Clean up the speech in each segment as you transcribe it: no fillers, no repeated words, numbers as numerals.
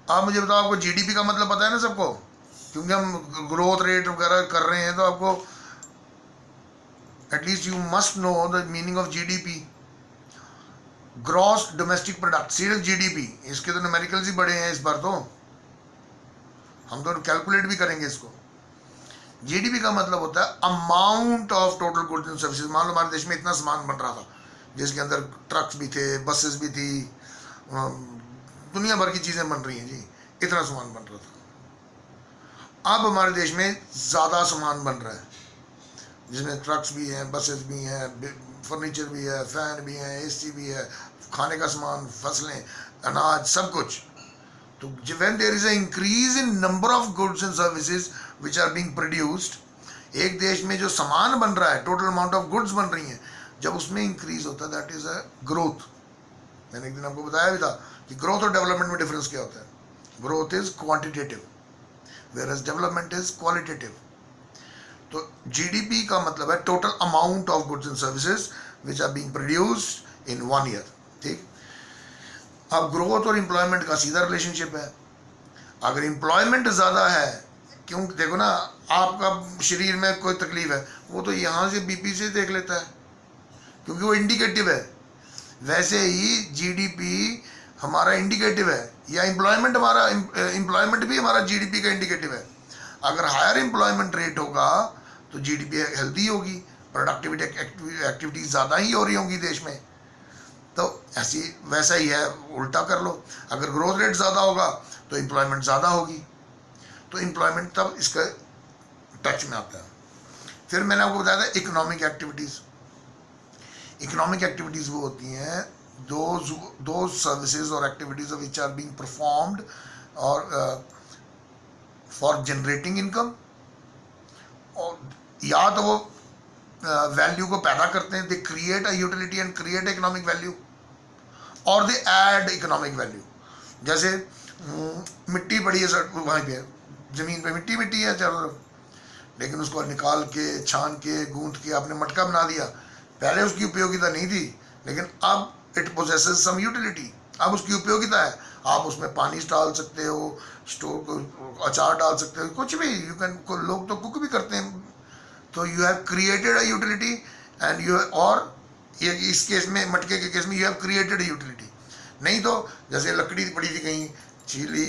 आप मुझे बताओ, आपको जीडीपी का मतलब पता है ना सबको, क्योंकि हम ग्रोथ रेट वगैरह कर रहे हैं, तो आपको at least you must know the meaning of GDP. Gross domestic product, सिर्फ जीडीपी, इसके तो न्यूमेरिकल्स ही बड़े हैं इस बार, तो हम तो कैलकुलेट भी करेंगे इसको। जीडीपी का मतलब होता है amount of total goods and services. मान लो हमारे देश में इतना सामान बन रहा था, जिसके अंदर ट्रक्स भी थे, बसेस भी थी, दुनिया भर की चीज़ें बन रही हैं जी, इतना सामान बन रहा था। अब हमारे देश में ज़्यादा सामान बन रहा है, जिसमें ट्रक्स भी हैं, बसेस भी हैं, फर्नीचर भी है, फैन भी है, एसी भी है, खाने का सामान, फसलें, अनाज, सब कुछ। तो when there is an increase in number of goods and services which are being produced, एक देश में जो सामान बन रहा है, टोटल अमाउंट ऑफ गुड्स बन रही हैं, जब उसमें इंक्रीज होता है, दैट इज अ ग्रोथ। मैंने एक दिन आपको बताया भी था कि ग्रोथ और डेवलपमेंट में डिफरेंस क्या होता है। Growth is quantitative, whereas development is qualitative. तो जीडीपी का मतलब है total amount of goods and services which are being produced in 1 year. ठीक। अब ग्रोथ और एम्प्लॉयमेंट का सीधा रिलेशनशिप है। अगर एम्प्लॉयमेंट ज़्यादा है, क्यों, देखो ना, आपका शरीर में कोई तकलीफ है, वो तो यहाँ से बीपी से देख लेता है, क्योंकि वो इंडिकेटिव है। वैसे ही जीडीपी हमारा इंडिकेटिव है, या एम्प्लॉयमेंट हमारा, एम्प्लॉयमेंट भी हमारा जीडीपी का इंडिकेटिव है। अगर हायर एम्प्लॉयमेंट रेट होगा तो जीडीपी हेल्दी होगी, प्रोडक्टिविटी एक्टिविटीज ज़्यादा ही हो रही होंगी देश में। तो ऐसी वैसा ही है, उल्टा कर लो, अगर ग्रोथ रेट ज़्यादा होगा तो एम्प्लॉयमेंट ज़्यादा होगी, तो एम्प्लॉयमेंट तब इसका टच में आता है। फिर मैंने आपको बताया था इकोनॉमिक एक्टिविटीज़। इकोनॉमिक एक्टिविटीज़ वो होती हैं दो सर्विसेज और activities which are being performed और फॉर जनरेटिंग इनकम, और या तो वो वैल्यू को पैदा करते हैं, they create a utility and create economic value, और दे ऐड इकोनॉमिक वैल्यू। जैसे मिट्टी पड़ी है सर, वहाँ पे ज़मीन पे मिट्टी है चारों तरफ, लेकिन उसको निकाल के, छान के, गूंथ के आपने मटका बना दिया। पहले उसकी उपयोगिता नहीं थी, लेकिन अब इट पोजेसेस सम यूटिलिटी, अब उसकी उपयोगिता है। आप उसमें पानी डाल सकते हो, स्टोव, अचार डाल सकते हो, कुछ भी यू कैन, लोग तो कुक भी करते हैं। तो you have created a utility and you, और ये इस केस में, मटके के केस में, you have created a utility. नहीं तो जैसे लकड़ी पड़ी थी कहीं, छीली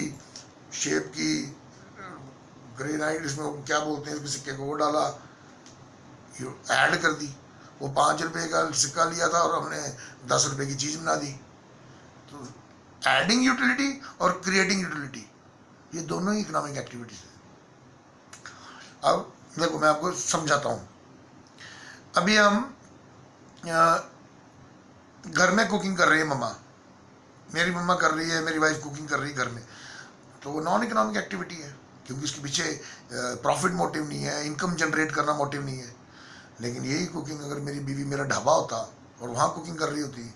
शेप की, ग्रेनाइट, इसमें क्या बोलते हैं इसके सिक्के को, वो डाला, यू ऐड कर दी। वो 5 रुपये का सिक्का लिया था और हमने 10 रुपये की चीज़ बना दी। तो एडिंग यूटिलिटी और क्रिएटिंग यूटिलिटी, ये दोनों ही इकोनॉमिक एक्टिविटीज है। अब देखो मैं आपको समझाता हूँ। अभी हम घर में कुकिंग कर रही है मम्मा, मेरी मम्मा कर रही है, मेरी वाइफ कुकिंग कर रही है घर में, तो वो नॉन इकोनॉमिक एक्टिविटी है, क्योंकि उसके पीछे प्रॉफिट मोटिव नहीं है, इनकम जनरेट करना मोटिव नहीं है। लेकिन यही कुकिंग अगर मेरी बीवी मेरा ढाबा होता और वहाँ कुकिंग कर रही होती,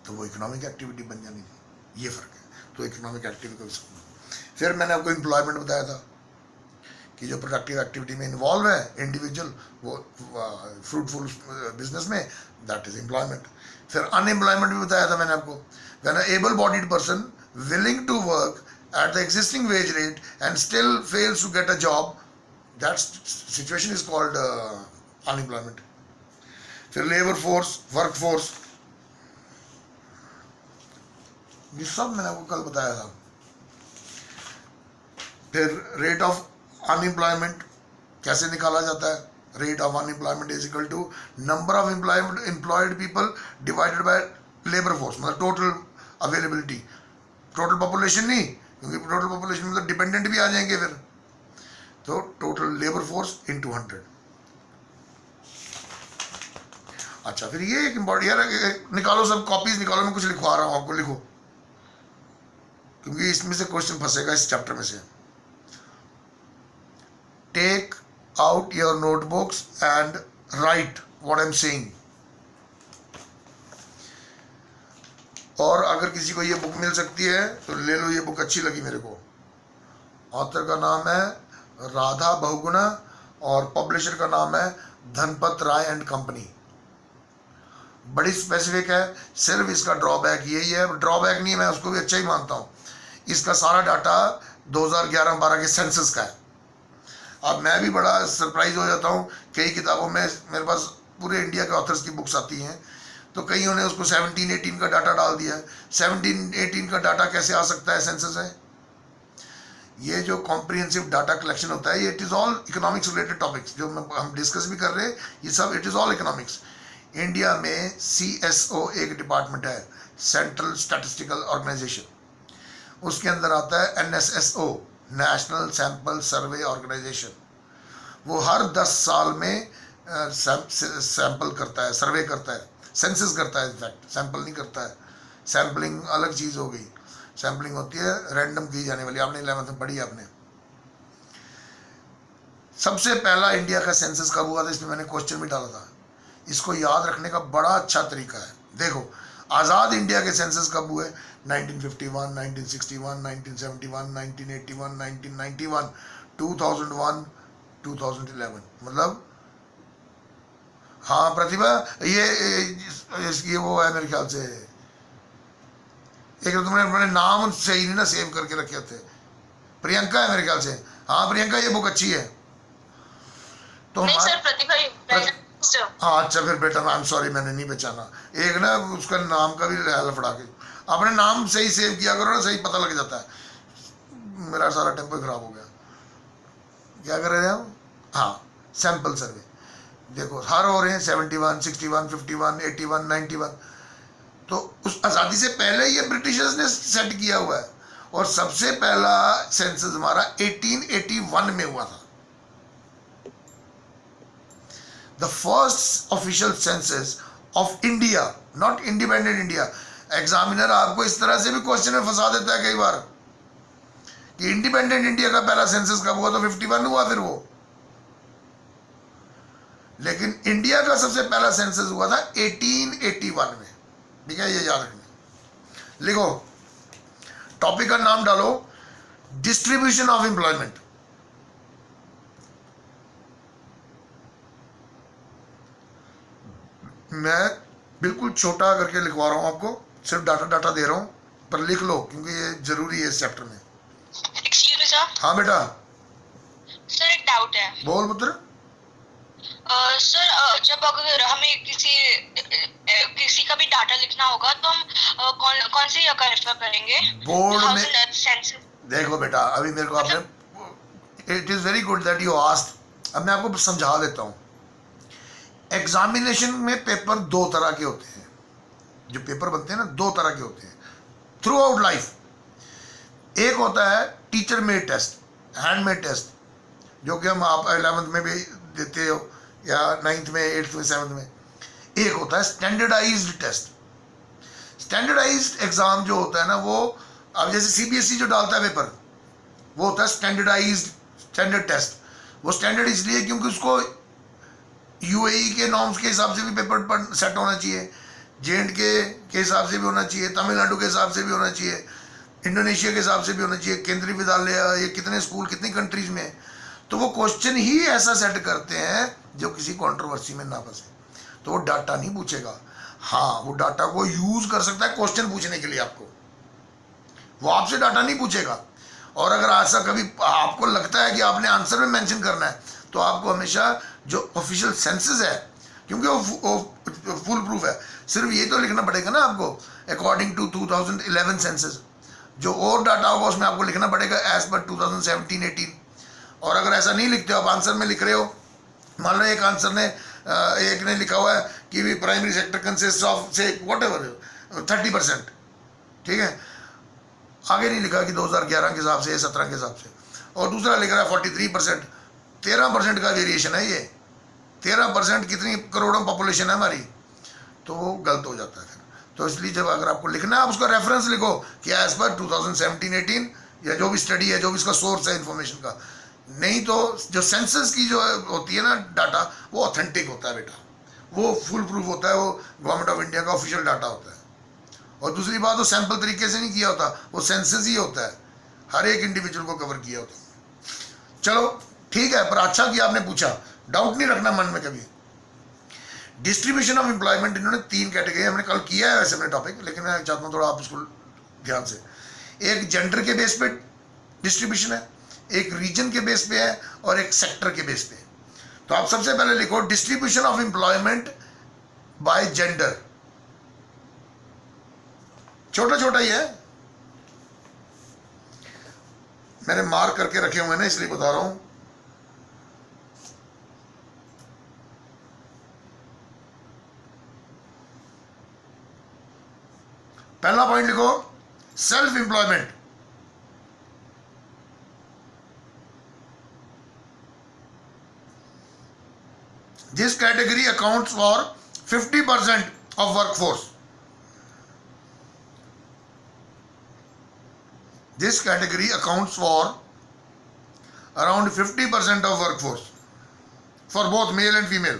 तो वो इकोनॉमिक एक्टिविटी बन जानी थी। ये फ़र्क है। तो इकोनॉमिक एक्टिविटी को, फिर मैंने आपको एम्प्लॉयमेंट बताया था कि जो प्रोडक्टिव एक्टिविटी में इन्वॉल्व है इंडिविजुअल, वो फ्रूटफुल बिजनेस में, दैट इज एम्प्लॉयमेंट। फिर अनएम्प्लॉयमेंट भी बताया था मैंने आपको, when a able bodied person willing to work at the existing wage rate and still fails to get a job, that situation is called unemployment. फिर labour force, work force, ये सब मैंने आपको कल बताया था। फिर रेट ऑफ अनएम्प्लॉयमेंट कैसे निकाला जाता है, rate of unemployment is equal to number of employed people divided by labour force, मतलब टोटल अवेलेबिलिटी, टोटल पॉपुलेशन नहीं, क्योंकि टोटल पॉपुलेशन में तो डिपेंडेंट भी आ जाएंगे फिर। तो टोटल लेबर फोर्स इनटू 100। अच्छा, फिर ये एक इम्पोर्टेंट, यार निकालो सब कॉपीज निकालो, मैं कुछ लिखवा रहा हूँ आपको, लिखो, क्योंकि इसमें से क्वेश्चन फंसेगा इस चैप्टर में से। Take out your notebooks and write what I am saying. और अगर किसी को ये बुक मिल सकती है तो ले लो, ये बुक अच्छी लगी मेरे को। ऑथर का नाम है राधा बहुगुणा और पब्लिशर का नाम है धनपत राय एंड कंपनी। बड़ी स्पेसिफिक है, सिर्फ इसका ड्रॉबैक यही है, ड्रॉबैक नहीं है, मैं उसको भी अच्छा ही मानता हूँ, इसका सारा डाटा 2011-12 के सेंसस का है। अब मैं भी बड़ा सरप्राइज हो जाता हूँ, कई किताबों में मेरे पास पूरे इंडिया के ऑथर्स की बुक्स आती हैं, तो कईयों ने उसको 17-18 का डाटा डाल दिया है। 17-18 का डाटा कैसे आ सकता है सेंसस में? ये जो कॉम्प्रिहेंसिव डाटा कलेक्शन होता है, ये it is all economics related topics जो हम डिस्कस भी कर रहे हैं, ये सब it is all economics. India में CSO एक डिपार्टमेंट है, सेंट्रल स्टैटिस्टिकल ऑर्गेनाइजेशन, उसके अंदर आता है NSSO, national sample survey organisation. वो हर 10 साल में सैंपल करता है, सर्वे करता है, सेंसस करता है, इनफैक्ट सैंपल नहीं करता है। सैंपलिंग अलग चीज़ हो गई, सैंपलिंग होती है रैंडम की जाने वाली, आपने 11th में पढ़ी आपने। सबसे पहला इंडिया का सेंसस कब हुआ था, इसमें मैंने क्वेश्चन भी डाला था, इसको याद रखने का बड़ा अच्छा तरीका है। देखो, आज़ाद इंडिया के सेंसस कब हुए? 1951, 1961, 1971, 1981, 1991, 2001, 2011। मतलब हाँ प्रतिभा, ये वो है मेरे ख्याल से, एक तो तुमने अपने नाम सही नहीं ना सेव करके रखे थे, प्रियंका है मेरे ख्याल से। हाँ प्रियंका, ये बुक अच्छी है। तो नहीं सर, प्रतिभा हाँ अच्छा, फिर बेटा आई एम सॉरी, मैंने नहीं पहचाना। एक ना उसका नाम का भी लफड़ा के, अपने नाम सही सेव किया करो ना, सही पता लग जाता है। मेरा सारा टेम्पो खराब हो गया। क्या कर रहे थे हम? हाँ, सैंपल सर्वे देखो हर हो रहे हैं, 71, 61, 51, 81, 91। तो उस आज़ादी से पहले ये ब्रिटिशर्स ने सेट किया हुआ है, और सबसे पहला सेंसस हमारा 1881 में हुआ था। The first official census of India, not independent India. Examiner आपको इस तरह से भी क्वेश्चन में फंसा देता है कई बार कि इंडिपेंडेंट इंडिया का पहला सेंसस कब हुआ, तो 51 हुआ फिर वो, लेकिन इंडिया का सबसे पहला सेंसस हुआ था 1881 में। ठीक है, ये याद रखना। लिखो, टॉपिक का नाम डालो डिस्ट्रीब्यूशन ऑफ एम्प्लॉयमेंट। मैं बिल्कुल छोटा करके लिखवा रहा हूं आपको, सिर्फ डाटा दे रहा हूं, पर लिख लो क्योंकि ये जरूरी है इस चैप्टर में। Excuse me sir. हाँ बेटा। सर एक डाउट है। बोल पुत्र। सर जब अगर हमें किसी का भी डाटा लिखना होगा तो हम कौन से का रेफर करेंगे? बोर्ड में देखो बेटा, अभी मेरे को आपने, it is very good that you asked. अब मैं आपको समझा देता हूँ। एग्जामिनेशन में पेपर दो तरह के होते हैं, जो पेपर बनते हैं ना, दो तरह के होते हैं थ्रू आउट लाइफ। एक होता है teacher made test, handmade test, जो कि हम आप 11th में भी देते हो, या 9th में, 8th में, 7th में। एक होता है स्टैंडर्डाइज्ड टेस्ट। स्टैंडर्डाइज्ड एग्जाम जो होता है ना, वो अब जैसे CBSE जो डालता है पेपर, वो होता है स्टैंडर्ड टेस्ट। वो स्टैंडर्ड इसलिए क्योंकि उसको UAE के नॉर्म्स के हिसाब से भी पेपर सेट होना चाहिए, J&K के हिसाब से भी होना चाहिए, तमिलनाडु के हिसाब से भी होना चाहिए, इंडोनेशिया के हिसाब से भी होना चाहिए, केंद्रीय विद्यालय, ये कितने स्कूल कितनी कंट्रीज में। तो वो क्वेश्चन ही ऐसा सेट करते हैं जो किसी कंट्रोवर्सी में ना फंसे। तो वो डाटा नहीं पूछेगा, हाँ वो डाटा को यूज कर सकता है क्वेश्चन पूछने के लिए आपको, वो आपसे डाटा नहीं पूछेगा। और अगर ऐसा कभी आपको लगता है कि आपने आंसर में मेंशन करना है, तो आपको हमेशा जो ऑफिशियल सेंसस है, क्योंकि वो फुल प्रूफ है, सिर्फ ये तो लिखना पड़ेगा ना आपको, अकॉर्डिंग टू 2011 सेंसस। जो और डाटा होगा उसमें आपको लिखना पड़ेगा एज पर 2017-18। और अगर ऐसा नहीं लिखते हो, आप आंसर में लिख रहे हो, मान लो एक आंसर ने एक ने लिखा हुआ है कि भी primary sector consist of say whatever 30%, ठीक है, आगे नहीं लिखा कि 2011 के हिसाब से, 17 के हिसाब से, और दूसरा लिख रहा है 43%। 13% का वेरिएशन है ये। 13% कितनी करोड़ों पॉपुलेशन है हमारी, तो वो गलत हो जाता है फिर। तो इसलिए जब अगर आपको लिखना है, आप उसका रेफरेंस लिखो कि एज पर 2017-18, या जो भी स्टडी है, जो भी इसका सोर्स है इन्फॉर्मेशन का। नहीं तो जो सेंसस की जो होती है ना डाटा, वो ऑथेंटिक होता है बेटा, वो फुल प्रूफ होता है, वो गवर्नमेंट ऑफ इंडिया का ऑफिशियल डाटा होता है। और दूसरी बात, वो सैंपल तरीके से नहीं किया होता, वो सेंसस ही होता है, हर एक इंडिविजुअल को कवर किया होता है। चलो ठीक है, पर अच्छा किया आपने पूछा, डाउट नहीं रखना मन में कभी। डिस्ट्रीब्यूशन ऑफ एम्प्लॉयमेंट, इन्होंने 3 कैटेगरी, हमने कल किया है वैसे अपने टॉपिक, लेकिन मैं चाहता हूँ थोड़ा आप इसको ध्यान से। एक जेंडर के बेस पे डिस्ट्रीब्यूशन है, एक रीजन के बेस पे है और एक सेक्टर के बेस पे है। तो आप सबसे पहले लिखो distribution of employment bye gender. छोटा छोटा ही है, मैंने मार्क करके रखे हुए हैं इसलिए बता रहा हूं। पहला पॉइंट लिखो self employment. This category accounts for 50% of workforce. This category accounts for around 50% of workforce for both male and female.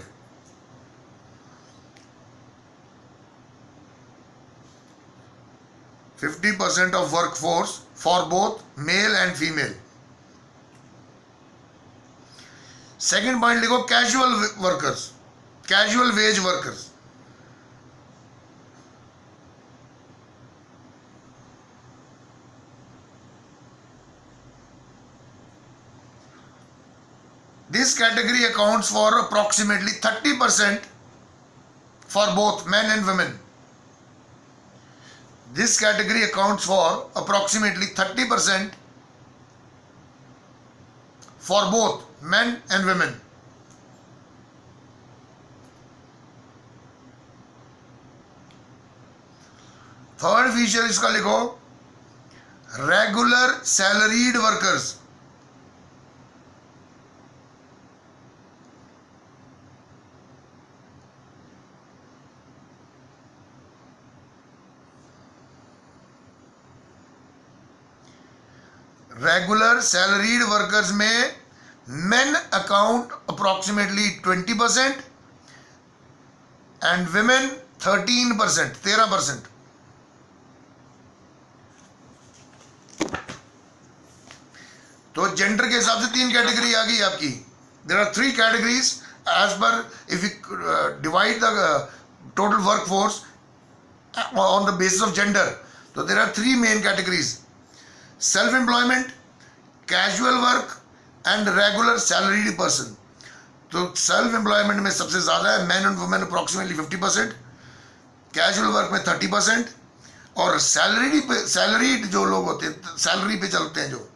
%50 of workforce for both male and female. Second point लिखो casual workers, casual wage workers. This category accounts for approximately 30% for both men and women. This category accounts for approximately 30% for both men and women. Third feature इसका लिखो regular salaried workers. Regular salaried workers में men account approximately 20% and women 13%, 13%। तो gender के हिसाब से 3 category आ गई आपकी। There are 3 categories as per if you divide the total work force on the basis of gender, तो there are 3 main categories: self employment, casual work and regular salaried person. तो self employment में सबसे ज्यादा है, man and women approximately 50%, casual work में 30% और salaried जो लोग होते हैं, सैलरी पे चलते हैं जो,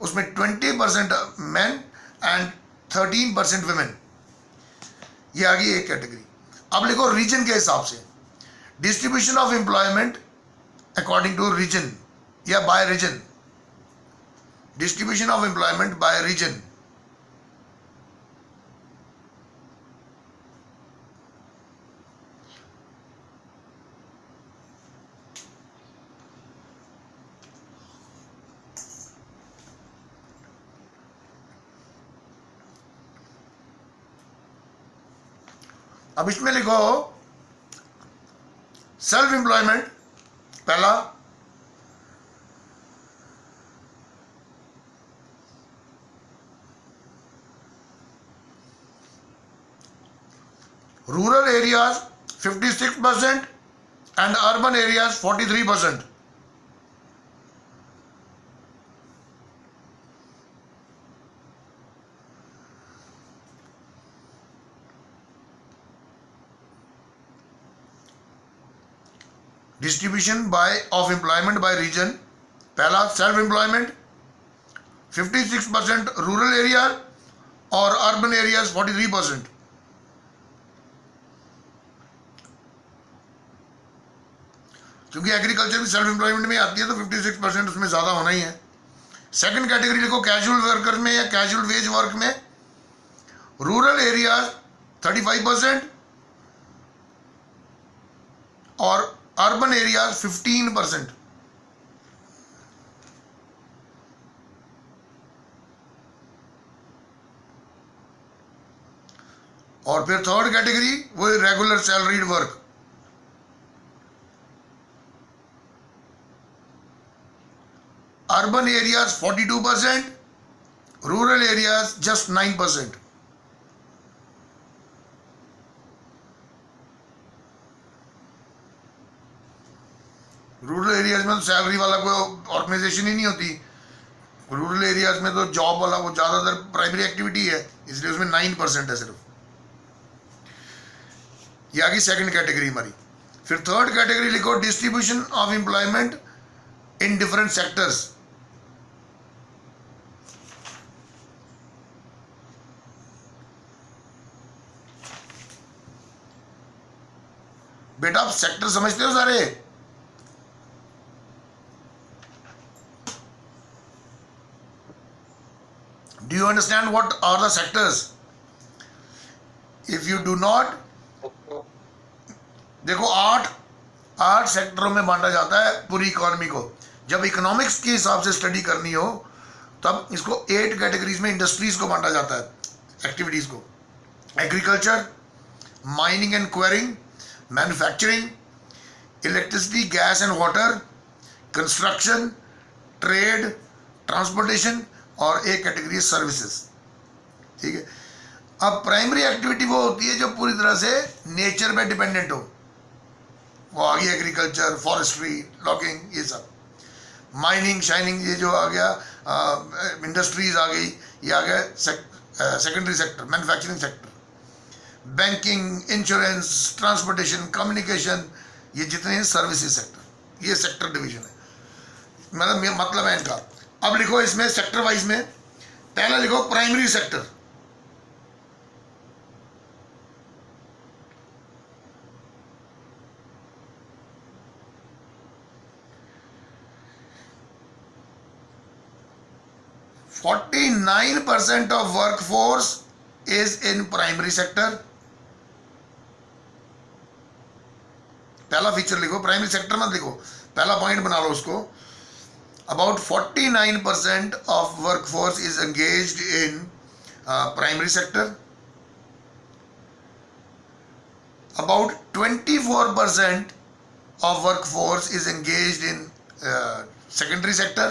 उसमें 20% मैन एंड 13% वुमेन। ये आ गई एक कैटेगरी। अब लिखो रीजन के हिसाब से distribution of employment according to region या by region. Distribution of employment by region. अब इसमें लिखो सेल्फ एम्प्लॉयमेंट पहला, rural areas 56% and urban areas 43%। Distribution by of employment by region. पहला सेल्फ एम्प्लॉयमेंट 56% रूरल एरिया और अर्बन एरियाज 43%। क्योंकि agriculture भी self employment में आती है तो 56% उसमें ज्यादा होना ही है। सेकंड कैटेगरी लिखो कैजुअल वर्कर में या कैजुअल वेज वर्क में, रूरल एरियाज 35% और अर्बन एरियाज 15%। और फिर थर्ड कैटेगरी वो regular salaried work. Urban areas 42%, rural areas just 9%। Rural area areas में तो सैलरी वाला कोई ऑर्गेनाइजेशन ही नहीं होती, रूरल एरियाज में तो जॉब वाला वो ज़्यादातर प्राइमरी एक्टिविटी है, इसलिए उसमें 9% है सिर्फ। ये आ गई सेकंड कैटेगरी हमारी। फिर थर्ड कैटेगरी लिखो, distribution of employment in different sectors. बेटा आप सेक्टर समझते हो सारे? Do you understand what are the sectors? If you do not, देखो आठ सेक्टरों में बांटा जाता है पूरी इकोनॉमी को। जब इकोनॉमिक्स के हिसाब से स्टडी करनी हो तब इसको 8 कैटेगरीज में इंडस्ट्रीज को बांटा जाता है, एक्टिविटीज को। Agriculture, mining and quarrying, manufacturing, electricity, gas and water, construction, trade, transportation, और एक कैटेगरी है सर्विसेज। ठीक है। अब प्राइमरी एक्टिविटी वो होती है जो पूरी तरह से नेचर पे डिपेंडेंट हो, वो आ गई एग्रीकल्चर, फॉरेस्ट्री, लॉगिंग, ये सब। माइनिंग, शाइनिंग, ये जो आ गया, इंडस्ट्रीज आ गई, ये आ गया secondary sector, manufacturing sector. Banking, insurance, transportation, communication, ये जितने हैं सर्विसेज सेक्टर, ये सेक्टर डिवीजन है, मतलब है इनका। अब लिखो इसमें सेक्टर वाइज में, पहला लिखो primary sector. %49 of workforce is in primary sector। पहला फीचर लिखो, प्राइमरी सेक्टर मत लिखो, पहला पॉइंट बना लो उसको। About 49% of workforce is engaged in primary sector. About 24% of workforce is engaged in secondary sector.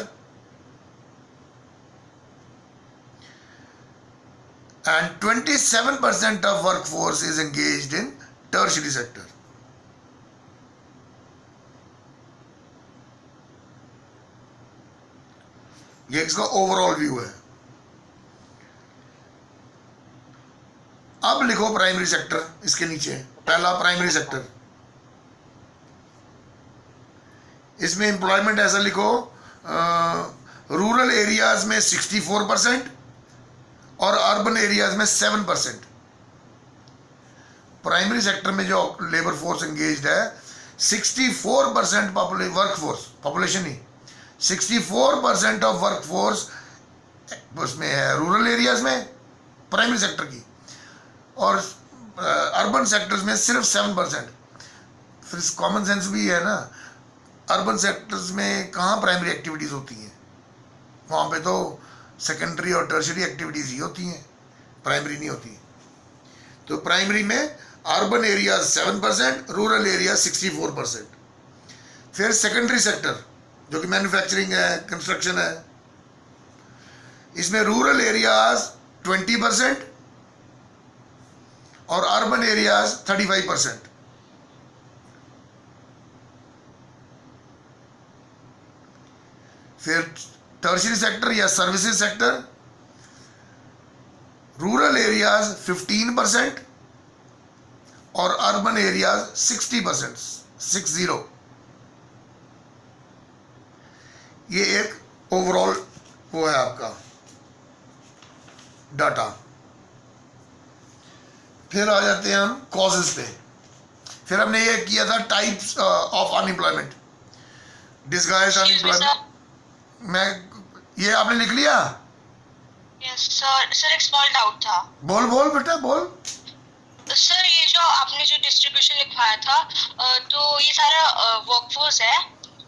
And 27% of workforce is engaged in tertiary sector. ये इसका overall view है। अब लिखो प्राइमरी सेक्टर, इसके नीचे पहला प्राइमरी सेक्टर, इसमें एम्प्लॉयमेंट ऐसा लिखो, रूरल एरियाज में 64% और अर्बन एरियाज में 7%। प्राइमरी सेक्टर में जो लेबर फोर्स एंगेज्ड है 64% workforce, population he 64% of workforce उसमें है रूरल एरियाज में प्राइमरी सेक्टर की, और अर्बन सेक्टर्स में सिर्फ 7%। फिर कॉमन सेंस भी है ना, अर्बन सेक्टर्स में कहाँ प्राइमरी एक्टिविटीज़ होती हैं, वहाँ पे तो सेकेंडरी और टर्शरी एक्टिविटीज़ ही होती हैं, प्राइमरी नहीं होती। तो प्राइमरी में अर्बन एरिया 7%, रूरल एरिया 64%। फिर सेकेंडरी सेक्टर जो कि मैन्युफैक्चरिंग है, कंस्ट्रक्शन है, इसमें रूरल एरियाज 20% और अर्बन एरियाज 35%। फिर टर्शियरी सेक्टर या सर्विसेज सेक्टर, रूरल एरियाज 15% और अर्बन एरियाज 60%, 60। ये एक ओवरऑल वो है आपका डाटा। फिर आ जाते हैं हम कॉजेस पे। फिर हमने ये किया था types of unemployment, disguised unemployment. मैं ये आपने लिख लिया? यस सर एक स्मॉल डाउट था। बोल बोल बेटा बोल। सर ये जो आपने जो डिस्ट्रीब्यूशन लिखवाया था, तो ये सारा वर्कफोर्स है,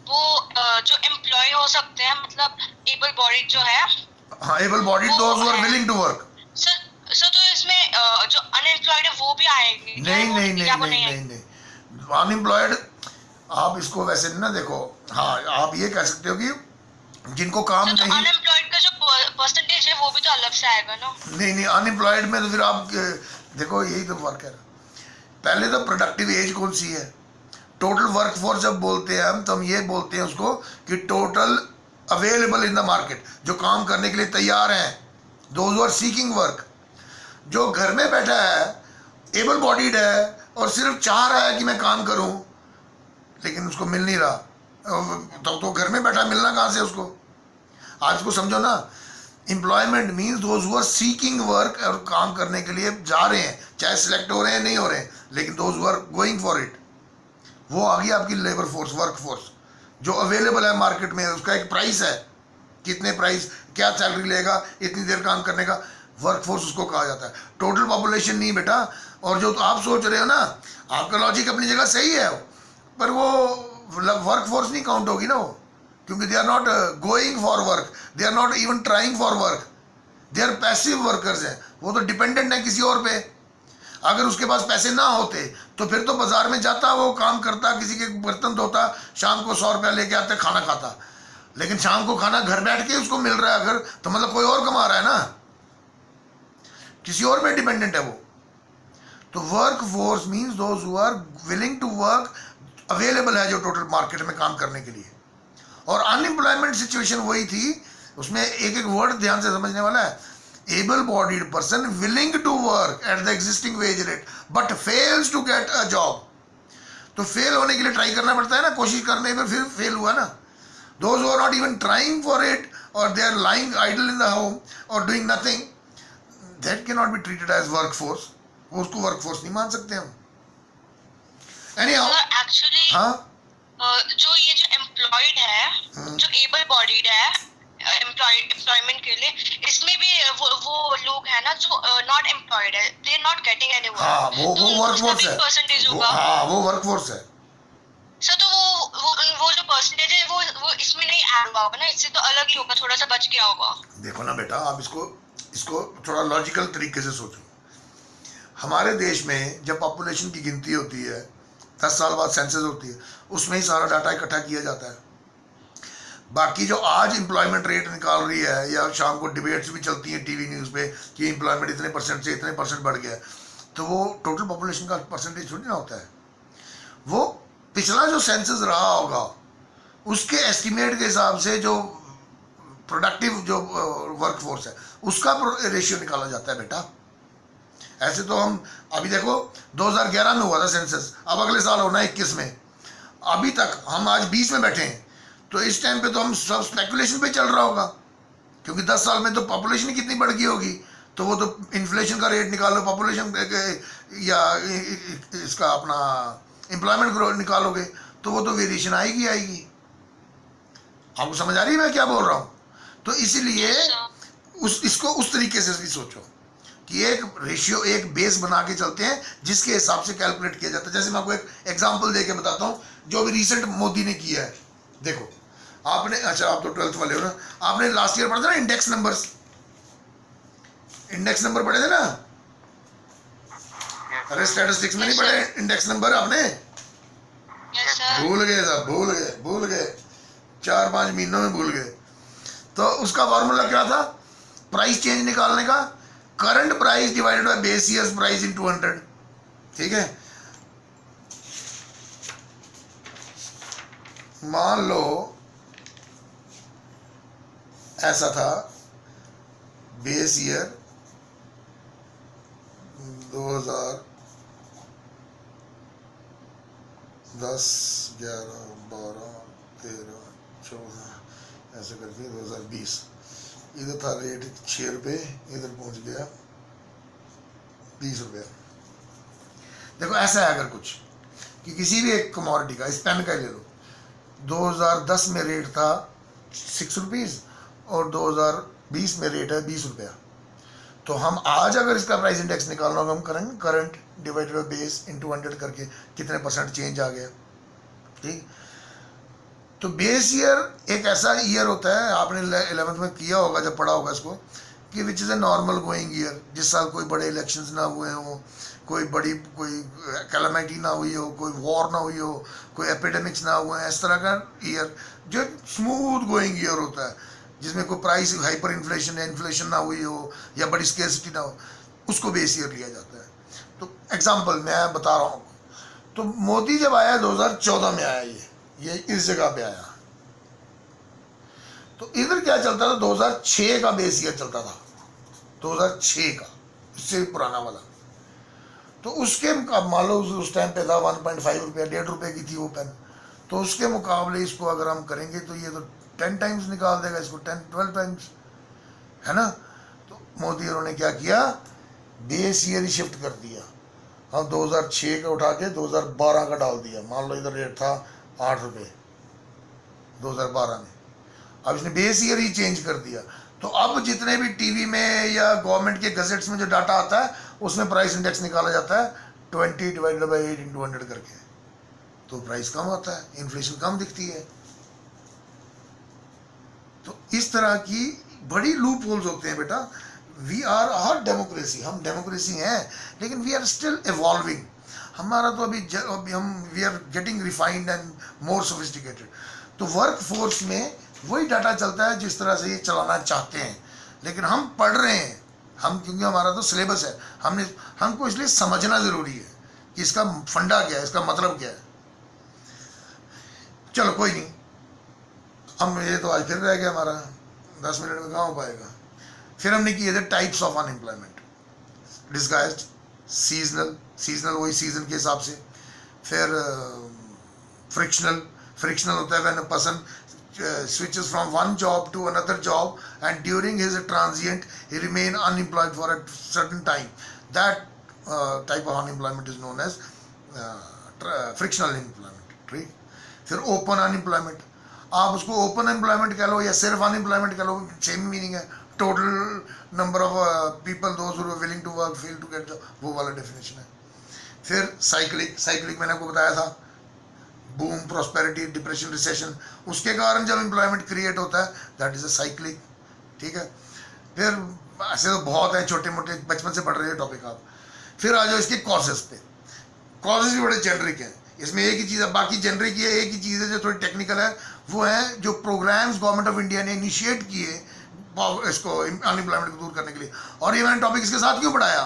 वो जो एम्प्लॉय हो सकते हैं, मतलब एबल बॉडीड जो है। हाँ, able bodied, those who are willing to work. Sir तो इसमें जो अनएम्प्लॉयड है वो भी आएगी? नहीं। अनएम्प्लॉयड आप इसको वैसे ना देखो, हाँ आप ये कह सकते हो कि जिनको काम नहीं, अनएम्प्लॉयड का जो परसेंटेज है वो भी तो अलग से आएगा ना? नहीं, अनएम्प्लॉयड में तो फिर आप देखो, यही तो वर्क है। पहले तो प्रोडक्टिव एज कौन सी है, टोटल वर्कफोर्स जब बोलते हैं हम, तो हम ये बोलते हैं उसको कि total available in the market, जो काम करने के लिए तैयार हैं, those who are seeking work. जो घर में बैठा है, एबल बॉडीड है और सिर्फ चाह रहा है कि मैं काम करूं, लेकिन उसको मिल नहीं रहा, तो घर में बैठा, मिलना कहाँ से उसको? आज उसको समझो ना, employment means those who are seeking work, और काम करने के लिए जा रहे हैं, चाहे सिलेक्ट हो रहे हैं नहीं हो रहे हैं, लेकिन those who are going for it, वो आ गई आपकी लेबर फोर्स, वर्क फोर्स जो अवेलेबल है मार्केट में। उसका एक प्राइस है, कितने प्राइस, क्या सैलरी लेगा, इतनी देर काम करने का, वर्क फोर्स उसको कहा जाता है। टोटल पॉपुलेशन नहीं बेटा। और जो तो आप सोच रहे हो ना, आपका लॉजिक अपनी जगह सही है, पर वो वर्क फोर्स नहीं काउंट होगी ना वो, क्योंकि they are not going for work, they are not even trying for work, they are passive workers हैं। वो तो डिपेंडेंट है किसी और पे। अगर उसके पास पैसे ना होते तो फिर तो बाजार में जाता, वो काम करता, किसी के बर्तन धोता, शाम को 100 रुपया लेके आता, खाना खाता। लेकिन शाम को खाना घर बैठ के उसको मिल रहा है अगर, तो मतलब कोई और कमा रहा है ना, किसी और पे डिपेंडेंट है वो। तो work force means those who are willing to work, available है जो टोटल मार्केट में काम करने के लिए। और अनएम्प्लॉयमेंट सिचुएशन वही थी, उसमें एक एक वर्ड ध्यान से समझने वाला है। Able bodied person willing to work at the existing wage rate but fails to get a job. तो फेल होने के लिए ट्राई करना पड़ता है ना, कोशिश करने पर फिर फेल हुआ ना। Those who are not even trying for it और they are lying idle in the home और doing nothing, that can not be treated as work force. वो उसको वर्क फोर्स नहीं मान सकते हम। एनीहाउ एक्चुअली हाँ, जो ये जो एम्प्लॉयड है, जो एबल बॉडीड है एम्प्लॉयमेंट के लिए, इसमें भी वो लोग हैं ना जो नॉट एम्प्लॉयड है, they are not getting any work. हाँ वो वर्क फोर्स है, परसेंटेज वो, होगा हाँ वो वर्क फोर्स है। सर। तो वो जो परसेंटेज है वो इसमें नहीं ऐड हुआ होगा ना, इससे तो अलग ही होगा, थोड़ा सा बच गया होगा। देखो ना बेटा, आप इसको थोड़ा लॉजिकल तरीके से सोचो। हमारे देश में जब पॉपुलेशन की गिनती होती है, 10 साल बाद सेंसस होती है, उसमें ही सारा डाटा इकट्ठा किया जाता है। बाकी जो आज एम्प्लॉयमेंट रेट निकाल रही है, या शाम को डिबेट्स भी चलती हैं टीवी न्यूज़ पे कि एम्प्लॉयमेंट इतने परसेंट से इतने परसेंट बढ़ गया है, तो वो टोटल पॉपुलेशन का परसेंटेज थोड़ी ना होता है। वो पिछला जो सेंसस रहा होगा उसके एस्टिमेट के हिसाब से जो प्रोडक्टिव जो वर्क फोर्स है उसका रेशियो निकाला जाता है बेटा। ऐसे तो हम अभी देखो 2011 में हुआ था सेंसस, अब अगले साल होना है 21 में, अभी तक हम आज 20 में बैठे हैं, तो इस टाइम पे तो हम सब स्पेकुलेशन पे चल रहा होगा, क्योंकि 10 साल में तो पॉपुलेशन कितनी बढ़ गई होगी, तो वो तो इन्फ्लेशन का रेट निकालो, पॉपुलेशन या इसका अपना एम्प्लॉयमेंट ग्रोथ निकालोगे, तो वो तो वेरिएशन आएगी आएगी। आपको समझ आ रही है मैं क्या बोल रहा हूँ? तो इसीलिए इसको उस तरीके से भी सोचो कि एक रेशियो, एक बेस बना के चलते हैं जिसके हिसाब से कैलकुलेट किया जाता है। जैसे मैं आपको एक एग्जांपल दे के बताता हूँ, जो भी रिसेंट मोदी ने किया है। देखो आपने, अच्छा आप तो 12th वाले हो ना, आपने लास्ट ईयर पढ़ा था ना इंडेक्स नंबर्स, इंडेक्स नंबर पढ़े थे ना? अरे स्टैटिस्टिक्स में नहीं पढ़े इंडेक्स नंबर आपने? भूल गए साहब, भूल गए 4-5 महीनों में भूल गए। तो उसका फॉर्मूला क्या था प्राइस चेंज निकालने का? Current price divided by base years price in 200। ठीक है, मान लो ऐसा था, बेस ईयर 2010, 11, 12, 13, 14 ऐसे करके 2020, इधर था रेट 6 रुपये, इधर पहुंच गया 20 रुपये। देखो ऐसा है अगर कुछ कि किसी भी एक कमोडिटी का, इस पेन का ही ले लो, 2010 में रेट था 6 रुपीज़ और 2020 में रेट है 20 रुपया। तो हम आज अगर इसका प्राइस इंडेक्स निकालना होगा, हम करेंगे current divided by base in 200 करके कितने परसेंट चेंज आ गया। ठीक, तो बेस ईयर एक ऐसा ईयर होता है, आपने 11th में किया होगा जब पढ़ा होगा इसको, कि which is a normal going year, जिस साल कोई बड़े इलेक्शंस ना हुए हों, कोई कैलामिटी ना हुई हो, कोई वॉर ना हुई हो, कोई एपिडेमिक्स ना हुए, इस तरह का ईयर जो स्मूथ गोइंग ईयर होता है, जिसमें कोई प्राइस हाइपर इन्फ्लेशन या इन्फ्लेशन ना हुई हो या बड़ी स्केर्सिटी ना हो, उसको बेस ईयर लिया जाता है। तो एग्जांपल मैं बता रहा हूँ, तो मोदी जब आया 2014 में आया, ये इस जगह पे आया, तो इधर क्या चलता था, 2006 का बेस ईयर चलता था, 2006 का, इससे भी पुराना वाला। तो उसके मान लो उस टाइम पे था 1.5 रुपया, 1.5 रुपये की थी वो पेन, तो उसके मुकाबले इसको अगर हम करेंगे तो ये तो 10 टाइम्स निकाल देगा, इसको 10-12 टाइम्स, है ना। तो मोदी ने क्या किया, बेस ईयर ही शिफ्ट कर दिया। हम 2006 का उठा के 2012 का डाल दिया। मान लो इधर रेट था 8 रुपये 2012 में, अब इसने बेस ईयर ही चेंज कर दिया। तो अब जितने भी टीवी में या गवर्नमेंट के गजेट्स में जो डाटा आता है उसमें प्राइस इंडेक्स निकाला जाता है 20 डिवाइडेड बाई 8 इंटू 100 करके, तो प्राइस कम होता है, इन्फ्लेशन कम दिखती है। तो इस तरह की बड़ी लूप होल्स होते हैं बेटा। वी आर हर डेमोक्रेसी, हम डेमोक्रेसी हैं, लेकिन वी आर स्टिल इवॉल्विंग। हमारा तो अभी हम we are getting refined and more sophisticated. तो वर्क फोर्स में वही डाटा चलता है जिस तरह से ये चलाना चाहते हैं, लेकिन हम पढ़ रहे हैं, हम क्योंकि हमारा तो सिलेबस है, हमको इसलिए समझना ज़रूरी है कि इसका फंडा क्या है, इसका मतलब क्या है। चलो कोई नहीं, हम ये तो आज फिर रह गया हमारा, 10 मिनट में कहाँ हो पाएगा। फिर हमने किए थे types of unemployment, disguised, seasonal वही सीजन के हिसाब से। फिर फ्रिक्शनल होता है when a person switches from one job to another job and during his transient he remain unemployed for a certain time. That type of unemployment is known as frictional unemployment. ठीक। फिर open unemployment, आप उसको open employment कह लो या सिर्फ unemployment कह लो, same meaning है। total number of people those who are willing to work fail to get job, वो वाला डेफिनेशन है। फिर साइक्लिक मैंने आपको बताया था, बूम, प्रॉस्पेरिटी, डिप्रेशन, रिसेशन, उसके कारण जब एम्प्लॉयमेंट क्रिएट होता है दैट इज अ साइक्लिक। ठीक है। फिर ऐसे तो बहुत है, छोटे मोटे बचपन से पढ़ रहे हैं टॉपिक आप। फिर आ जाओ इसके कॉजेस पे। कॉजेस भी बड़े जेनरिक हैं, इसमें एक ही चीज़ है, बाकी जेनरिक ही है। एक ही चीज़ है जो थोड़ी टेक्निकल है, वो है जो प्रोग्राम्स गवर्नमेंट ऑफ इंडिया ने इनिशिएट किए इसको अनएम्प्लॉयमेंट को दूर करने के लिए। और ये मैंने टॉपिक इसके साथ क्यों पढ़ाया,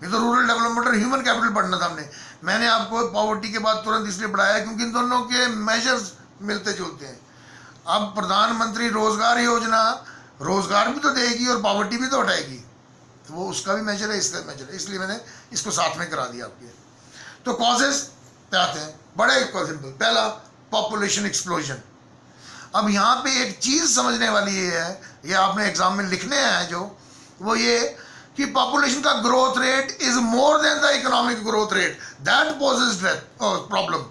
ये तो रूरल डेवलपमेंट और ह्यूमन कैपिटल पढ़ना था हमने। मैंने आपको पॉवर्टी के बाद तुरंत इसलिए पढ़ाया क्योंकि इन दोनों के मेजर्स मिलते जुलते हैं। अब प्रधानमंत्री रोजगार योजना रोजगार भी तो देगी और पॉवर्टी भी तो हटाएगी, तो वो उसका भी मेजर है, इसका भी मेजर है, इसलिए मैंने इसको साथ में करा दिया आपके। तो कॉजेस पे आते हैं, बड़े सिंपल। पहला, पॉपुलेशन एक्सप्लोजन। अब यहाँ पे एक चीज़ समझने वाली ये है, ये आपने एग्जाम में लिखने हैं जो, वो ये कि पॉपुलेशन का growth rate is more than the economic growth rate, that poses problem.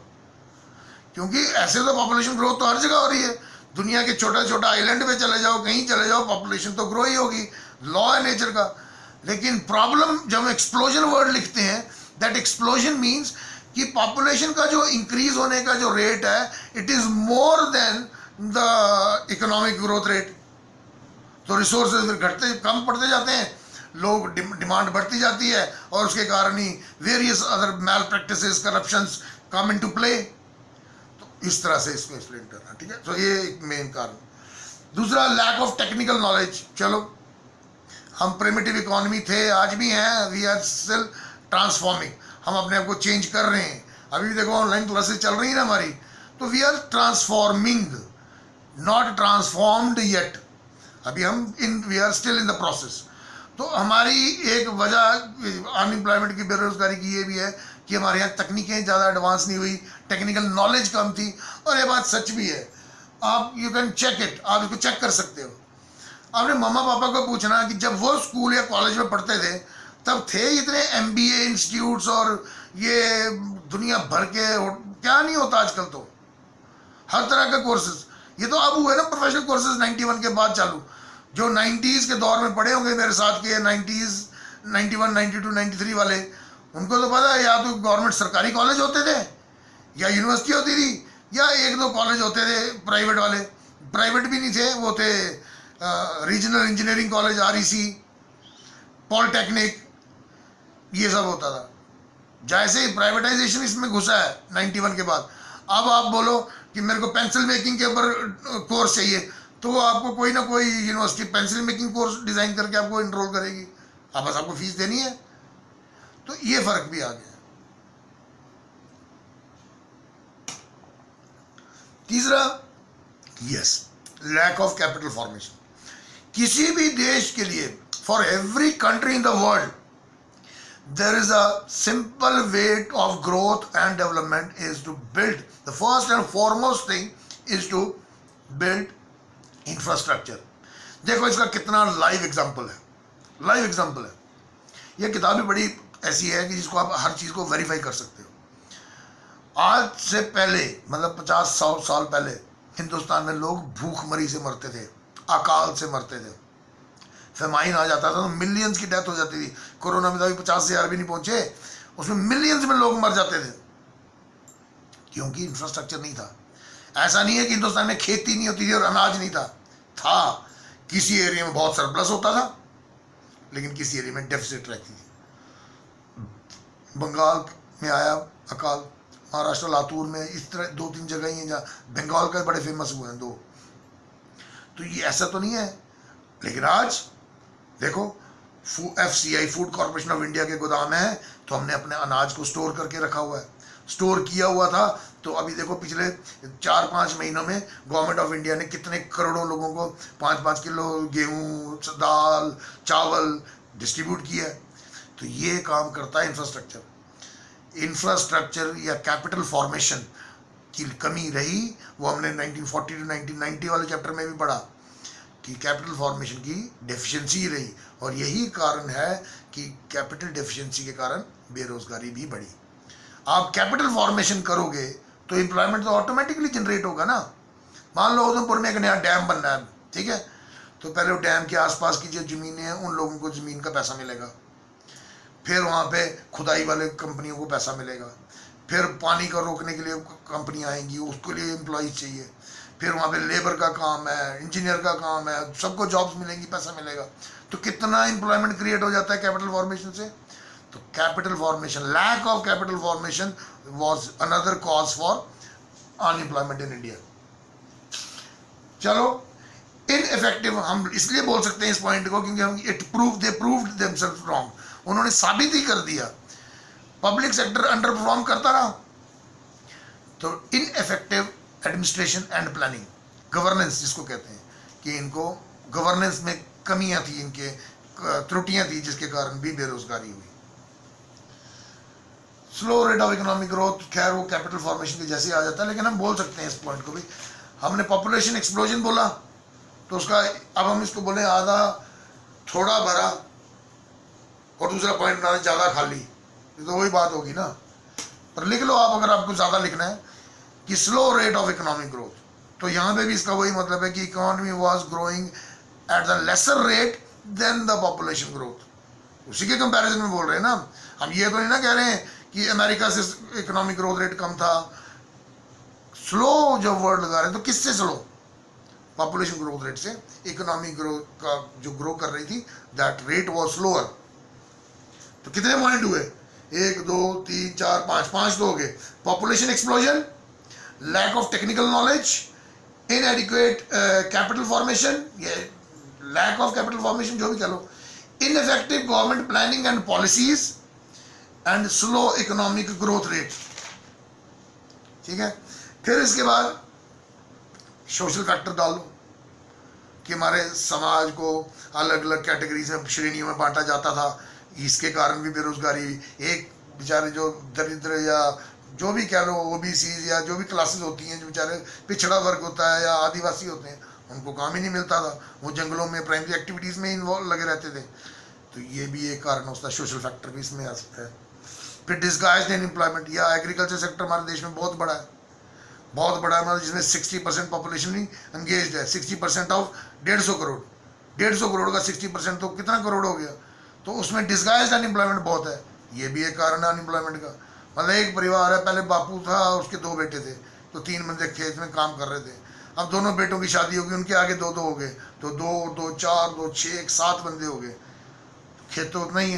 क्योंकि ऐसे तो पॉपुलेशन ग्रोथ तो हर जगह हो रही है, दुनिया के छोटा छोटा आइलैंड पे चले जाओ, कहीं चले जाओ, पॉपुलेशन तो ग्रो ही होगी, लॉ है नेचर का। लेकिन प्रॉब्लम जब हम एक्सप्लोजन वर्ड लिखते हैं, दैट एक्सप्लोजन मीन्स कि पॉपुलेशन का जो इंक्रीज होने का जो रेट है, it is more than the economic growth rate. तो रिसोर्सेज फिर घटते कम पड़ते जाते हैं, लोग डिमांड बढ़ती जाती है, और उसके कारण ही various other malpractices, corruptions come into play. तो इस तरह से इसको एक्सप्लेन करना, ठीक है। तो ये एक मेन कारण। दूसरा, लैक ऑफ टेक्निकल नॉलेज। चलो, हम प्रिमिटिव इकोनॉमी थे, आज भी हैं, वी आर स्टिल ट्रांसफॉर्मिंग, हम अपने आप को चेंज कर रहे हैं। अभी भी देखो ऑनलाइन क्लासेस चल रही है ना हमारी, तो we are transforming, not transformed yet. अभी हम we are still in the process. तो हमारी एक वजह अनएम्प्लॉयमेंट की, बेरोजगारी की ये भी है कि हमारे यहाँ तकनीकें ज़्यादा एडवांस नहीं हुई, टेक्निकल नॉलेज कम थी। और ये बात सच भी है, आप यू कैन चेक इट, आप इसको चेक कर सकते हो। आपने मम्मा पापा को पूछना कि जब वो स्कूल या कॉलेज में पढ़ते थे तब थे इतने MBA इंस्टीट्यूट्स और ये दुनिया भर के, क्या नहीं होता आजकल, तो हर तरह के कोर्सेज। ये तो अब हुए ना प्रोफेशनल कोर्सेज 91 के बाद चालू। जो 90s के दौर में पढ़े होंगे मेरे साथ के, 90s 91 92 93 वाले, उनको तो पता है, या तो गवर्नमेंट सरकारी कॉलेज होते थे, या यूनिवर्सिटी होती थी, या एक दो कॉलेज होते थे प्राइवेट वाले। प्राइवेट भी नहीं थे, वो थे regional engineering college, REC, polytechnic, ये सब होता था। जैसे ही प्राइवेटाइजेशन इसमें घुसा है 91 के बाद, अब आप बोलो कि मेरे को पेंसिल मेकिंग के ऊपर कोर्स चाहिए, तो वो आपको कोई ना कोई university pencil making course design करके आपको इनरोल करेगी, अब बस आपको फीस देनी है। तो ये फ़र्क भी आ गया। तीसरा, yes, lack of capital formation. किसी भी देश के लिए, for every country in the world, there is a simple way of growth and development is to build, the first and foremost thing is to build infrastructure। देखो इसका कितना live example है, live example है। ये किताब भी बड़ी ऐसी है कि जिसको आप हर चीज़ को वेरीफाई कर सकते हो। आज से पहले, मतलब 50-100 साल पहले हिंदुस्तान में लोग भूखमरी से मरते थे, अकाल से मरते थे, फेमाइन आ जाता था तो मिलियंस की डेथ हो जाती थी। कोरोना में तो अभी 50,000 भी नहीं पहुंचे, उसमें मिलियंस में लोग मर जाते थे, क्योंकि इंफ्रास्ट्रक्चर नहीं था। ऐसा नहीं है कि हिंदुस्तान में खेती नहीं होती थी और अनाज नहीं था, किसी एरिया में बहुत सरप्लस होता था, लेकिन किसी एरिया में डेफिसिट रहती थी। बंगाल में आया अकाल, महाराष्ट्र लातूर में, इस तरह 2-3 जगह ही हैं जहाँ बंगाल का बड़े फेमस हुए हैं 2। तो ये ऐसा तो नहीं है। लेकिन आज देखो, FCI, food corporation of India के गोदाम है, तो हमने अपने अनाज को स्टोर करके रखा हुआ है, स्टोर किया हुआ था। तो अभी देखो पिछले 4-5 महीनों में गवर्नमेंट ऑफ इंडिया ने कितने करोड़ों लोगों को 5-5 किलो गेहूँ, दाल, चावल डिस्ट्रीब्यूट किया है। तो ये काम करता है इंफ्रास्ट्रक्चर। इंफ्रास्ट्रक्चर या कैपिटल फॉर्मेशन की कमी रही, वो हमने 1940 to 1990 वाले चैप्टर में भी पढ़ा कि कैपिटल फॉर्मेशन की डेफिशिएंसी रही, और यही कारण है कि कैपिटल डेफिशिएंसी के कारण बेरोजगारी भी बढ़ी। आप कैपिटल फॉर्मेशन करोगे तो एम्प्लॉयमेंट तो ऑटोमेटिकली जनरेट होगा ना। मान लो उधमपुर में एक नया डैम बनना है, ठीक है, तो पहले वो डैम के आसपास की जो ज़मीनें हैं उन लोगों को ज़मीन का पैसा मिलेगा, फिर वहाँ पे खुदाई वाले कंपनियों को पैसा मिलेगा, फिर पानी का रोकने के लिए कंपनियाँ आएंगी, उसके लिए एम्प्लॉयज़ चाहिए, फिर वहाँ पे लेबर का काम है, इंजीनियर का काम है, सबको जॉब्स मिलेंगी, पैसा मिलेगा। तो कितना एम्प्लॉयमेंट क्रिएट हो जाता है कैपिटल फॉर्मेशन से। तो capital formation, lack of capital formation was another cause for unemployment in India. चलो, इनइफेक्टिव हम इसलिए बोल सकते हैं इस पॉइंट को क्योंकि हम दे प्रूव्ड देमसेल्फ रॉन्ग। उन्होंने साबित ही कर दिया, पब्लिक सेक्टर अंडर परफॉर्म करता रहा। तो ineffective administration and planning, governance जिसको कहते हैं, कि इनको गवर्नेंस में कमियां थी, इनके त्रुटियां थी, जिसके कारण भी बेरोजगारी हुई। Slow rate of economic growth, खैर वो कैपिटल फॉर्मेशन के जैसे आ जाता है, लेकिन हम बोल सकते हैं इस पॉइंट को भी। हमने पॉपुलेशन एक्सप्लोजन बोला, तो उसका अब हम इसको बोले आधा थोड़ा भरा और दूसरा पॉइंट बनाना ज़्यादा खाली, तो वही बात होगी ना। पर लिख लो आप, अगर आपको ज़्यादा लिखना है कि slow rate of economic growth, तो यहाँ पे भी इसका वही मतलब है कि economy was growing at the lesser rate than the population growth. उसी के कंपैरिजन में बोल रहे हैं ना हम। ये तो नहीं ना कह रहे हैं कि अमेरिका से इकोनॉमिक ग्रोथ रेट कम था। स्लो जब वर्ड लगा रहे हैं तो किससे स्लो? पॉपुलेशन ग्रोथ रेट से। इकोनॉमिक ग्रोथ का जो ग्रो कर रही थी दैट रेट वाज स्लोअर। तो कितने पॉइंट हुए? 1 2 3 4 5 तो हो गए। Population explosion, lack of technical knowledge, inadequate capital formation, ये लैक ऑफ कैपिटल फॉर्मेशन जो भी कह लो, ineffective government planning and policies and slow economic growth rate. ठीक है, फिर इसके बाद सोशल फैक्टर डाल लो कि हमारे समाज को अलग अलग कैटेगरीज में, श्रेणियों में बांटा जाता था, इसके कारण भी बेरोजगारी। एक बेचारे जो दरिद्र या जो भी कह लो ओबीसी या जो भी क्लासेस होती हैं, जो बेचारे पिछड़ा वर्ग होता है या आदिवासी होते हैं, उनको काम ही नहीं मिलता था, वो जंगलों में प्राइमरी एक्टिविटीज़ में इन्वॉल्व लगे रहते थे। तो ये भी एक कारण होता है, सोशल फैक्टर भी इसमें आ सकता है। फिर डिस्गाइज्ड अनएम्प्लॉयमेंट, या एग्रीकल्चर सेक्टर हमारे देश में बहुत बड़ा है, बहुत बड़ा है, मतलब जिसमें 60% पॉपुलेशन ही एंगेज्ड है। 60% ऑफ 150 करोड़, 150 करोड़ का 60% तो कितना करोड़ हो गया? तो उसमें डिस्गाइज्ड अनएम्प्लॉयमेंट बहुत है। ये भी एक कारण है अनएम्प्लॉयमेंट का। मतलब एक परिवार है, पहले बापू था, उसके 2 बेटे थे, तो 3 बंदे खेत में काम कर रहे थे। अब दोनों बेटों की शादी होगी, उनके आगे 2 हो गए, तो 2 2 4 2 6 7 बंदे हो गए। खेत तो उतना ही है,